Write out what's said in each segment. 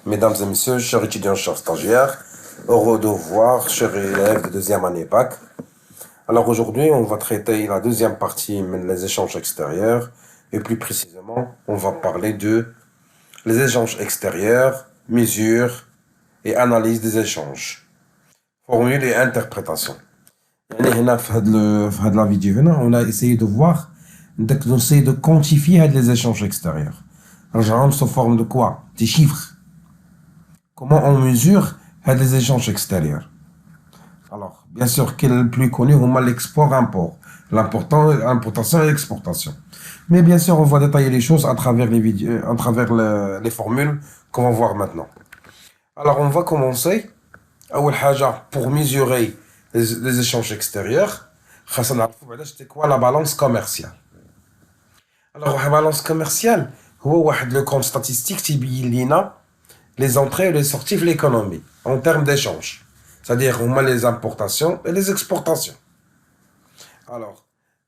Mesdames et messieurs, chers étudiants, chers stagiaires, heureux de vous voir, chers élèves de deuxième année bac. Alors aujourd'hui, on va traiter la deuxième partie, les échanges extérieurs, et plus précisément, on va parler de les échanges extérieurs, mesures et analyse des échanges, formule et interprétation. يعني هنا في هاد la vidéo هنا on a essayé de voir d'essayer de quantifier les échanges extérieurs. Alors, sous forme de quoi? Des chiffres. Comment on mesure les échanges extérieurs? Alors, bien sûr, quel est le plus connu? On a l'export-import, l'importation et l'exportation. Mais bien sûr, on va détailler les choses à travers les vidéos, à travers les formules qu'on va voir maintenant. Alors, on va commencer. Pour mesurer les échanges extérieurs, c'est quoi la balance commerciale? Alors, la balance commerciale, c'est le compte statistique qui dit les entrées et les sorties de l'économie en termes d'échange. C'est-à-dire, on met les importations et les exportations. Alors,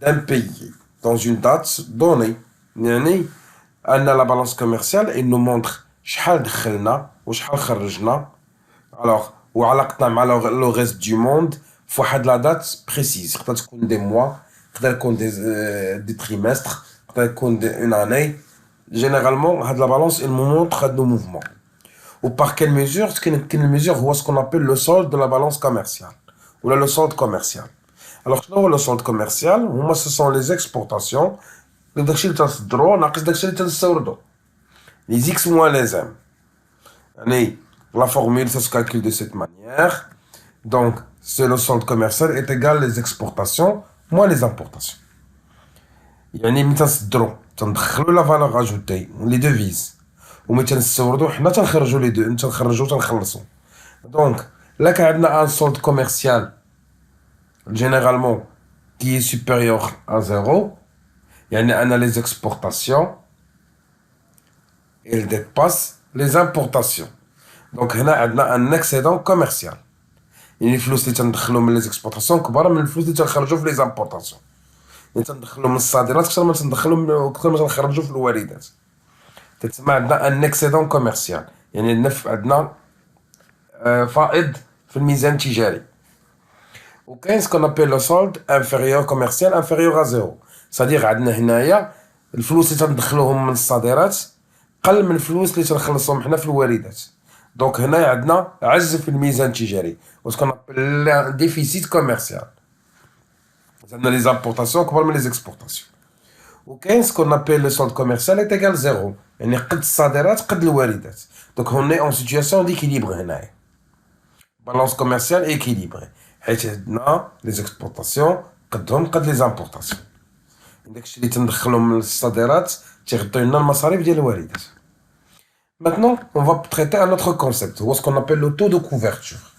d'un pays, dans une date donnée, on a la balance commerciale et nous montre شحال دخلنا وشحال خرجنا. Alors, وعلاقتنا مع le reste du monde في واحد la date précise. تقدر تكون des mois, تقدر تكون des trimestres, تقدر تكون une année. Généralement, la balance elle nous montre nos mouvements. Ou par quelle mesure? Quelle mesure c'est ce qu'on appelle le solde de la balance commerciale ou le solde commercial. Alors, le solde commercial, ce sont les exportations, les X moins les M. La formule, ça se calcule de cette manière. Donc, c'est le solde commercial est égal les exportations moins les importations. يعني ملي تنصدروا تندخلوا la valeur ajoutée les devises وملي تنستوردوا حنا تنخرجوا les deux تنخرجوا تنخلصوا. Donc là كان عندنا un solde commercial généralement qui est supérieur à 0 يعني أن les exportations elles dépassent les importations. Donc هنا عندنا un excédent commercial. يعني الفلوس اللي تندخلوا من les exportations كبار من الفلوس اللي تنخرجوا في les importations. تندخلوا من الصادرات اكثر ما تندخلوا اكثر ما تنخرجوا في الواردات. تتسمى عندنا ان اكسيدون كوميرسيال يعني النفع عندنا فائض في الميزان التجاري. وكاين سكون ابيل لو سولد انفيريور كوميرسيال انفيريور ا زيرو. صديق عندنا هنايا الفلوس اللي تندخلوهم من الصادرات قل من الفلوس اللي تنخلصوهم حنا في الواردات. دونك هنا عندنا عجز في الميزان التجاري وسكون ابيل ديفيسيت كوميرسيال. On a les importations comme les exportations. وكاين ce qu'on appelle le solde commercial est égal 0. يعني قد الصادرات قد الواردات. Donc on est en situation d'équilibre هنايا. Balance commerciale équilibrée. حيت عندنا les exportations قدهم قد les importations. داكشي اللي تندخلهم من الصادرات تيغطيو لنا المصاريف ديال الواردات. Maintenant, on va traiter un autre concept, ce qu'on appelle le taux de couverture.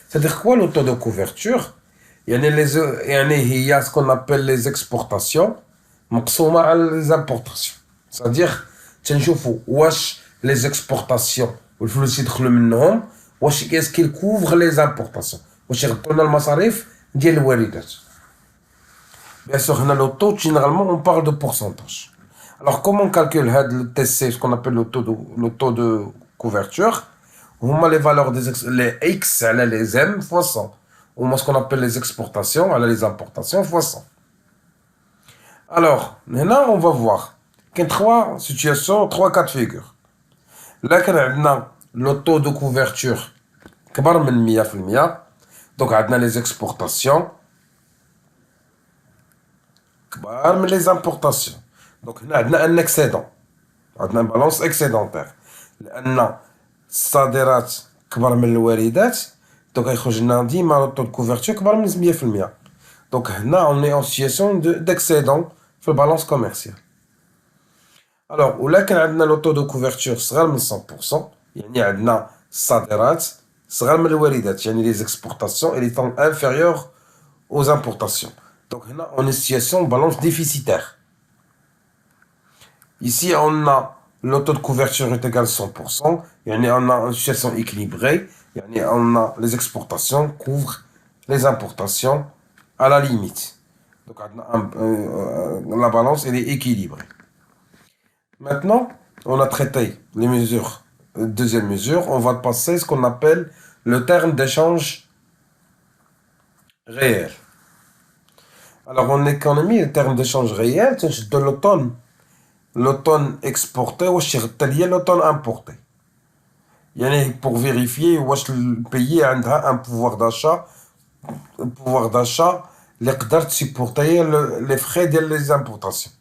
C'est-à-dire quoi le taux de couverture? هي ce qu'on appelle les exportations مقسومة على les importations. C'est-à-dire تنشوفوا واش les exportations والفلوس يدخلوا منهم واش est-ce qu'ils couvrent les importations واش يغطوا لنا المصاريف ديال الواردات. Bien sûr هنا le taux généralement on parle de pourcentage. Alors comment on calcule le TC, ce qu'on appelle le taux de couverture? هما les valeurs les X على les M fois 100. Ou ce qu'on appelle les exportations, les importations fois 100. Alors, maintenant, on va voir qu'il y a trois situations, trois cas de figure. Là, on a le taux de couverture qui est de 100%. Donc, on a les exportations qui sont les importations. Donc, on a un excédent. On a une balance excédentaire. On a الصادرات كبر من الواردات. Donc, il y a un taux de couverture qui est de 100%. Donc, là, on est en situation d'excédent sur la balance commerciale. Alors, là, on a le taux de couverture qui est de 100%. Il y a un صادرات صغار من الواردات يعني les exportations elles sont inférieures aux importations. Donc, là, on est en situation de balance déficitaire. Ici, on a le taux de couverture est égal à 100%. On a une situation équilibrée. On a les exportations couvrent les importations à la limite. Donc, la balance elle est équilibrée. Maintenant, on a traité les mesures deuxième mesure, on va passer ce qu'on appelle le terme d'échange réel. Alors en économie, le terme d'échange réel, c'est de l'automne exporté ou l'automne importé. Pour vérifier où le pays a un pouvoir d'achat اللي قدرت supporter les frais des importations.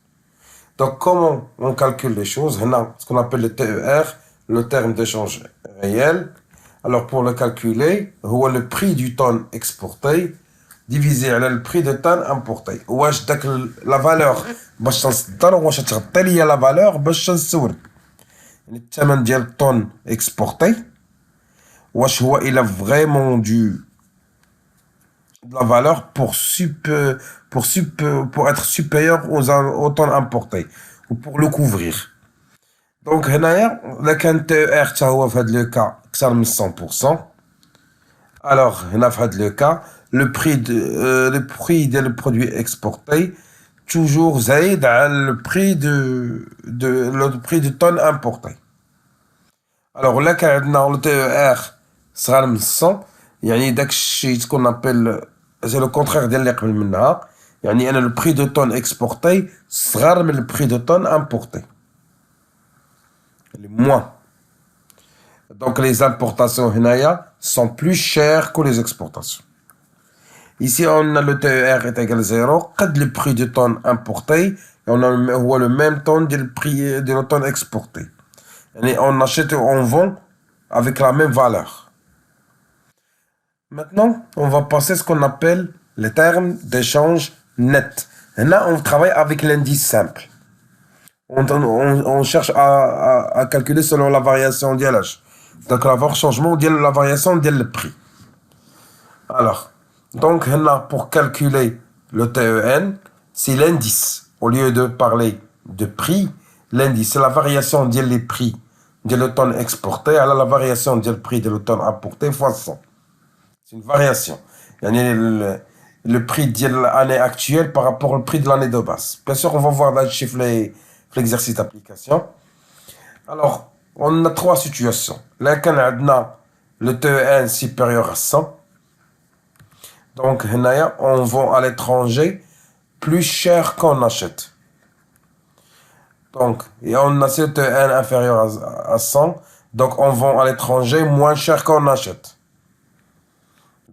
Donc comment on calcule les choses? Ce qu'on appelle le TER, le terme d'échange réel. Alors pour le calculer, c'est le prix du tonne exporté divisé par le prix de tonne importé. واش داك la valeur باش نصدر واش تغطي لي la valeur باش نسول. يعني الثمن ديال الطن exporté واش هو il a vraiment de la valeur pour être supérieur aux tonnes importées ou pour le couvrir. Donc هنايا الا كان TER حتى هو في هذا لو كا اكثر من 100%. Alors هنا في هذا لو كا le prix des produits exportés toujours زايد على le prix de tonnes importées. Alors là كان عندنا le TER صغار من 100 يعني داك الشيء qu'on appelle c'est le contraire ديال اللي قبل منها. يعني أنا le prix de tonne exporté صغار من le prix de tonne importé. Moins. Donc les importations هنايا sont plus chères que les exportations. Ici on a le TER est égal à 0 قد le prix de tonne importé et on a le même tonne du prix de la tonne exportée. Et on achète et on vend avec la même valeur. Maintenant, on va passer ce qu'on appelle le terme d'échange net. Et là, on travaille avec l'indice simple. On cherche à calculer selon la variation de l'âge. Donc, avoir changement de la variation de le prix. Alors, donc, là, pour calculer le TEN, c'est l'indice. Au lieu de parler de prix, l'indice, c'est la variation des prix de l'automne exporté à la variation du prix de l'automne importé fois 100. C'est une variation. Le prix de l'année actuelle par rapport au prix de l'année de base. Bien sûr, on va voir là le chiffre, l'exercice d'application. Alors, on a trois situations. Là, quand on a le TEN supérieur à 100. Donc, on vend à l'étranger plus cher qu'on achète. Donc, et on a ce TEN inférieur à 100. Donc, on vend à l'étranger moins cher qu'on achète.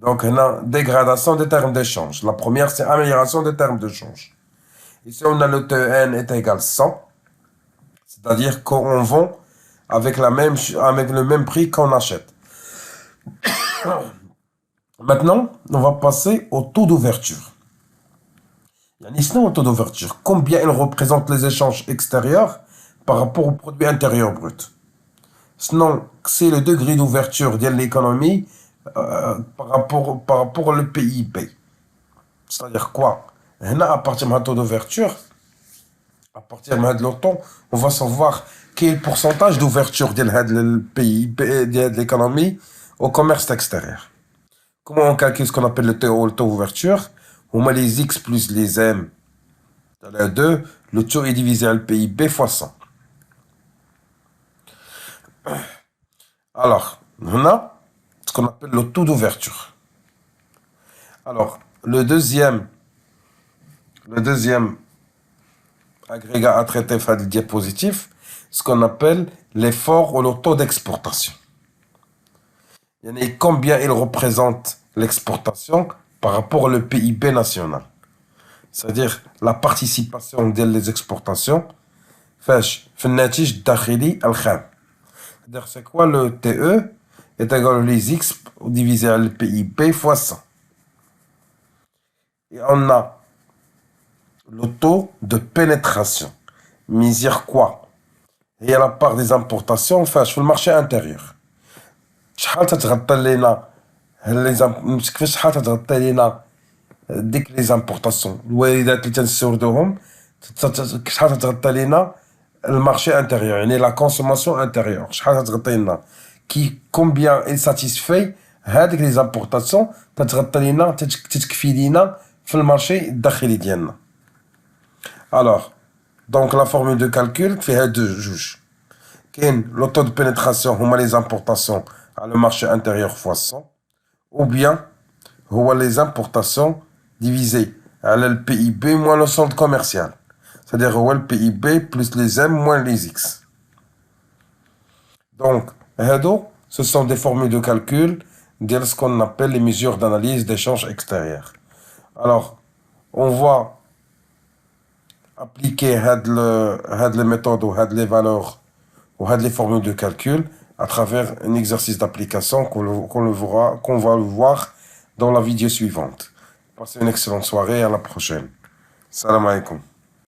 Donc, on a dégradation des termes d'échange. La première, c'est amélioration des termes d'échange. Ici, on a le TEN est égal à 100. C'est-à-dire qu'on vend avec le même prix qu'on achète. Maintenant, on va passer au taux d'ouverture. Ici, au taux d'ouverture, combien il représente les échanges extérieurs par rapport au produit intérieur brut. Sinon, c'est le degré d'ouverture de l'économie par rapport au PIB. C'est-à-dire quoi? À partir de taux d'ouverture, à partir de l'automne, on va savoir quel est le pourcentage d'ouverture de PIB de l'économie au commerce extérieur. Comment on calcule ce qu'on appelle le taux d'ouverture? On met les X plus les M à 2, le taux est divisé par le PIB fois 100. Alors, on a ce qu'on appelle le taux d'ouverture. Alors, le deuxième agrégat à traiter par le diapositive, ce qu'on appelle l'effort ou le taux d'exportation. Combien il représente l'exportation par rapport au PIB national. C'est-à-dire la participation des exportations في الناتج الداخلي الخام. C'est-à-dire c'est quoi le TE est égal à les X divisé par le PIB fois 100. Et on a le taux de pénétration. Mais dire quoi? Il y a la part des importations sur le marché intérieur. شحال تتغطى لنا كيفاش شحال تتغطى لنا ديك لي زامبورطاسيون الواردات اللي تنستوردوهم شحال تتغطى لنا المارشي انتيريور يعني لا كونسوماسيون انتيريور شحال تتغطي لنا كومبيان اي ساتيسفاي هذيك لي زامبورطاسيون تتغطى لنا تتكفي لينا في المارشي الداخلي ديالنا. Alors donc la formule de calcul فيها جوج le taux de pénétration, les importations à le marché intérieur fois 100, ou bien les importations divisées à le PIB moins le solde commercial. C'est-à-dire le PIB plus les M moins les X. Donc, ce sont des formules de calcul de ce qu'on appelle les mesures d'analyse d'échange extérieur. Alors, on va appliquer les méthodes ou les valeurs ou les formules de calcul à travers un exercice d'application qu'on va le voir dans la vidéo suivante. Passez une excellente soirée et à la prochaine. Salam alaikum.